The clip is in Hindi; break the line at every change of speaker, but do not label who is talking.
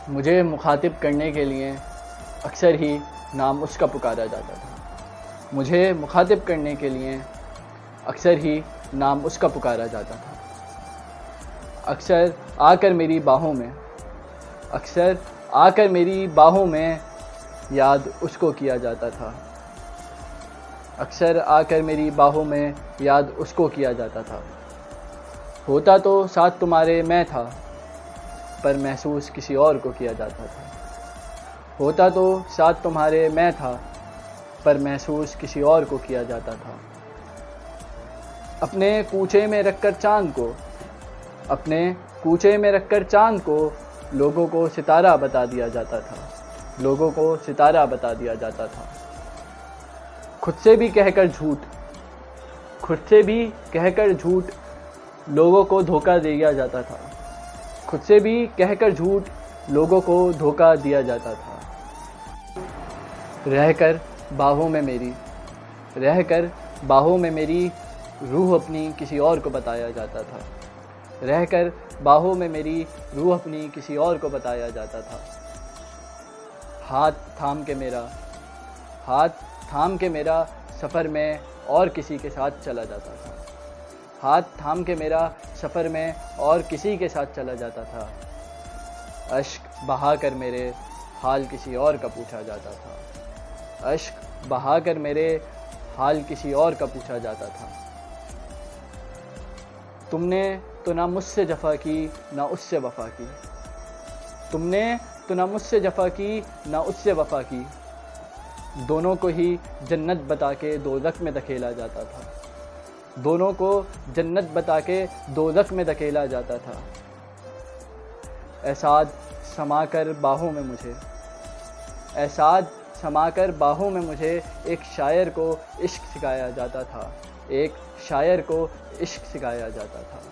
मुझे मुखातिब करने के लिए अक्सर ही नाम उसका पुकारा जाता था। मुझे मुखातिब करने के लिए अक्सर ही नाम उसका पुकारा जाता था। अक्सर आकर मेरी बाहों में, अक्सर आकर मेरी बाहों में याद उसको किया जाता था। अक्सर आकर मेरी बाहों में याद उसको किया जाता था। होता तो साथ तुम्हारे मैं था, पर महसूस किसी और को किया जाता था। होता तो साथ तुम्हारे मैं था, पर महसूस किसी और को किया जाता था। अपने कूचे में रखकर चांद को, अपने कूचे में रखकर चांद को लोगों को सितारा बता दिया जाता था। लोगों को सितारा बता दिया जाता था। खुद से भी कहकर झूठ, खुद से भी कहकर झूठ लोगों को धोखा दिया जाता था। खुद से भी कहकर झूठ लोगों को धोखा दिया जाता था। रहकर बाहों में मेरी, रहकर बाहों में मेरी रूह अपनी किसी और को बताया जाता था। रहकर बाहों में मेरी रूह अपनी किसी और को बताया जाता था। हाथ थाम के मेरा, हाथ थाम के मेरा सफ़र में और किसी के साथ चला जाता था। हाथ थाम के मेरा सफ़र में और किसी के साथ चला जाता था। अश्क बहा कर मेरे हाल किसी और का पूछा जाता था। अश्क बहा कर मेरे हाल किसी और का पूछा जाता था। तुमने तो ना मुझसे जफ़ा की ना उससे वफ़ा की। तुमने तो ना मुझसे जफ़ा की ना उससे वफ़ा की। दोनों को ही जन्नत बता के दोज़ख में धकेला जाता था। दोनों को जन्नत बता के दोज़ख में धकेला जाता था। एहसाद समाकर बाहों में मुझे, एहसाद समाकर बाहों में मुझे एक शायर को इश्क सिखाया जाता था। एक शायर को इश्क सिखाया जाता था।